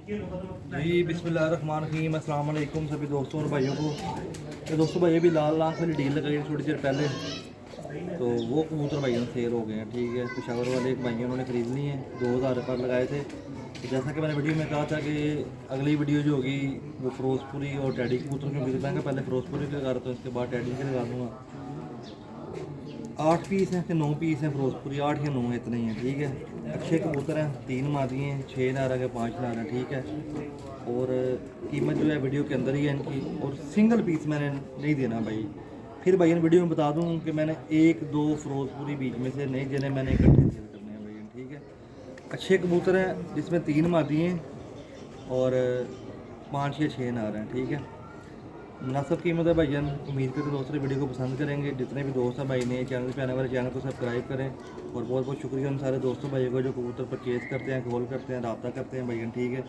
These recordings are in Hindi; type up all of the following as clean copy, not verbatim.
जी बिस्मिल्लाहिर्रहमानिर्रहीम, अस्सलाम वालेकुम सभी दोस्तों और भाइयों को। तो दोस्तों भाई अभी लाल आँख वाली डील लगाई है थोड़ी देर पहले, तो वो कबूतर भाइयों सेल हो गए हैं। ठीक है, पेशावर वाले एक भाइयों उन्होंने ख़रीद लिए हैं, 2000 पर लगाए थे। तो जैसा कि मैंने वीडियो में कहा था कि अगली वीडियो जो होगी वो फिरोजपुरी और टैडी कबूतर में बिक पाएंगे। पहले फिरोजपुरी के लगा रहा था, उसके बाद टैडी के लगा दूँगा। 8 पीस हैं कि 9 पीस हैं फिरोजपुरी, 8 या 9 है, इतने ही हैं। ठीक है, अच्छे कबूतर हैं, 3 मादी हैं, 6 नारा के 5 नारा हैं। ठीक है, और कीमत जो है वीडियो के अंदर ही है इनकी। और सिंगल पीस मैंने नहीं देना भाई, फिर भाई वीडियो में बता दूं कि मैंने 1-2 फिरोजपुरी बीच में से नहीं देने, मैंने इकट्ठे सेल करने हैं भाई। ठीक है, अच्छे कबूतर हैं जिसमें 3 मादी हैं और 5 या 6 नार हैं। ठीक है, मुनासिब कीमत है भाईजान। उम्मीद करते दोस्तों वीडियो को पसंद करेंगे। जितने भी दोस्त हैं भाई ने चैनल पे आने वाले चैनल को सब्सक्राइब करें। और बहुत बहुत शुक्रिया उन सारे दोस्तों भाइयों को जो कबूतर परचेज़ करते हैं, कॉल करते हैं, रब्ता करते हैं भाईजान। ठीक है,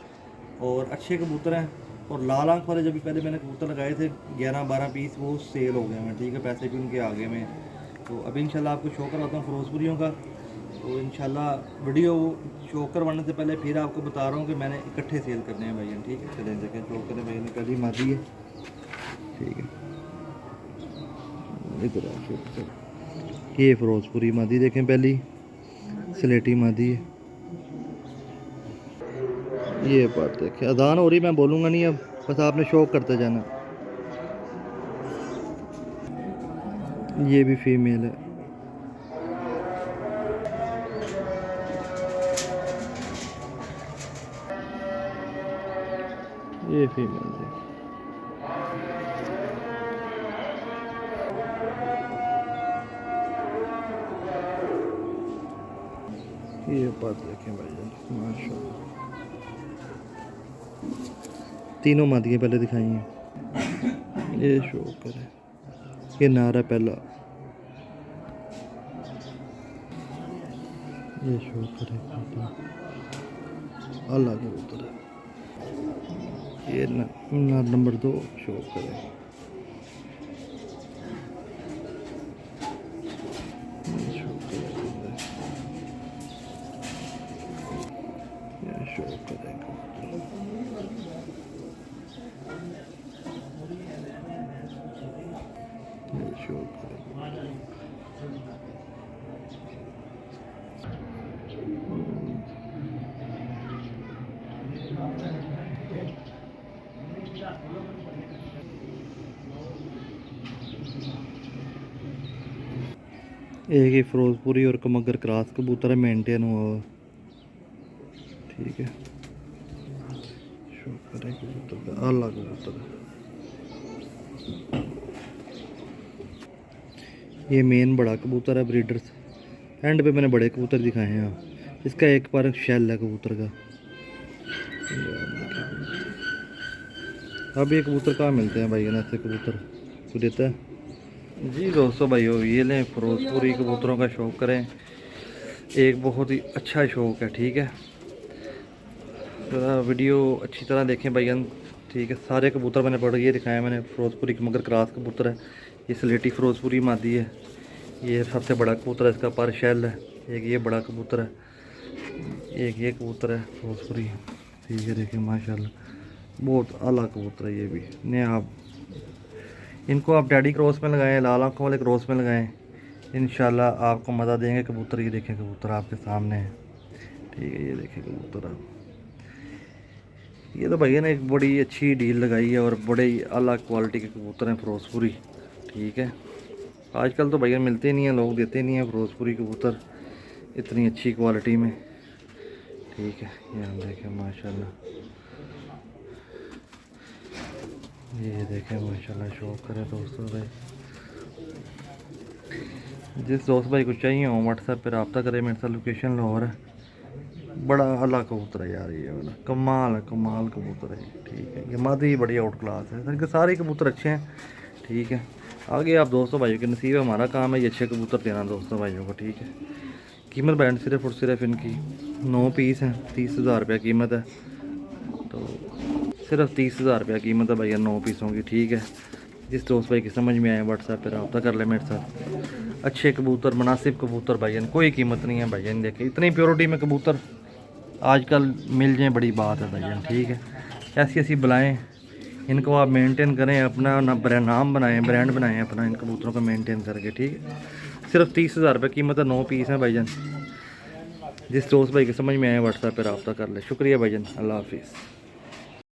और अच्छे कबूतर हैं। और लाल आँख वाले जब पहले मैंने कबूतर लगाए थे 11-12 पीस, वो सेल हो गए हैं। ठीक है, पैसे भी उनके आगे में। तो अभी इंशाल्लाह आपको शो करवाता हूँ फिरोजपुरियों का। तो इंशाल्लाह वीडियो शो करवाने से पहले फिर आपको बता रहा हूँ कि मैंने इकट्ठे सेल करने हैं भाईजान। ठीक है, चलें देखें शो करें भाई ने पहली मादी है। ठीक है, इधर ये फिरोजपुरी मादी देखें, पहली स्लेटी मादी है। ये बात देखें, अजान हो रही, मैं बोलूँगा नहीं अब, बस आपने शौक करते जाना। ये भी फीमेल है। ये फीमेल है। ये बात देखें भाई, माशाल्लाह तीनों मादियाँ पहले दिखाई हैं। ये शो करे, ये नारा पहला, ये शो करे अल्लाह के उतर है। ये नार नंबर 2 शो करे। ये शो करे, ये शो करेगा। शो करेगा। एक ही फिरोजपुरी और कमगर क्रॉस कबूतर है, मेंटेन हुआ। ठीक है, शो करें कबूतर का अल्लाह कबूतर है। ये मेन बड़ा कबूतर है ब्रीडर्स। एंड पे मैंने बड़े कबूतर दिखाए हैं। इसका एक पर शेल है कबूतर का। अब ये कबूतर कहाँ मिलते हैं भाई, ऐसे कबूतर को देता है जी। दोस्तों भाइयों, ये लें फिरोजपुरी कबूतरों का शौक़ करें, एक बहुत ही अच्छा शौक़ है। ठीक है, तो वीडियो अच्छी तरह देखें भाईजान। ठीक है, सारे कबूतर मैंने पढ़ के दिखाए। मैंने फिरोजपुरी मगर क्रॉस कबूतर है, ये स्लेटी फिरोजपुरी मादी है। ये सबसे बड़ा कबूतर है, इसका पर शेल है। एक ये बड़ा कबूतर है, एक ये कबूतर है फिरोजपुरी। ठीक है, देखिए माशाल्लाह बहुत आला कबूतर है। ये भी नया, आप इनको आप डैडी क्रॉस में लगाएं, लाल आँखों वाले क्रॉस में लगाएं, इंशाल्लाह आपको मज़ा देंगे कबूतर। ये देखें कबूतर आपके सामने है। ठीक है, ये देखें कबूतर आप। ये तो भैया ने एक बड़ी अच्छी डील लगाई है और बड़े ही आला क्वालिटी के कबूतर हैं फिरोजपुरी। ठीक है, आजकल तो भैया मिलते नहीं हैं, लोग देते नहीं हैं फिरोजपुरी कबूतर इतनी अच्छी क्वालिटी में। ठीक है, ये हम देखें माशाल्लाह, ये देखें माशाल्लाह। शौक़ करें दोस्तों भाई, जिस दोस्त भाई को चाहिए हो व्हाट्सएप पर रब्ता करें मेरे साथ। लोकेशन लाहौर है। बड़ा अला कबूतर है यार, ये वाला कमाल है, कमाल कबूतर है। ठीक है, ये मादी बड़ी आउट क्लास है, इनके सारे कबूतर अच्छे हैं। ठीक है, आगे आप दोस्तों भाइयों के नसीब है, हमारा काम है ये अच्छे कबूतर देना दोस्तों भाइयों को। ठीक है, कीमत बैंड सिर्फ और सिर्फ इनकी 9 पीस हैं, 30,000 रुपया कीमत है। तो सिर्फ 30,000 रुपया कीमत है भैया 9 पीसों की। ठीक है, जिस दोस्त भाई की समझ में आए व्हाट्सएप पर रब्ता कर ले मेरे साथ। अच्छे कबूतर, मुनासिब कबूतर भाईजान, कोई कीमत नहीं है भाईजान। देखें इतनी प्योरिटी में कबूतर आजकल मिल जाए बड़ी बात है भाईजान, ठीक है। ऐसी ऐसी बुलाएँ, इनको आप मेंटेन करें, अपना ना नाम बनाएं, ब्रांड बनाएं अपना इन कबूतरों को मेंटेन करके, ठीक है। सिर्फ 30,000 रुपये कीमत है, 9 पीस हैं भाईजान। जिस दोस्त भाई के समझ में आए व्हाट्सएप पर रब्ता कर ले। शुक्रिया भाईजान, अल्लाह हाफिज़।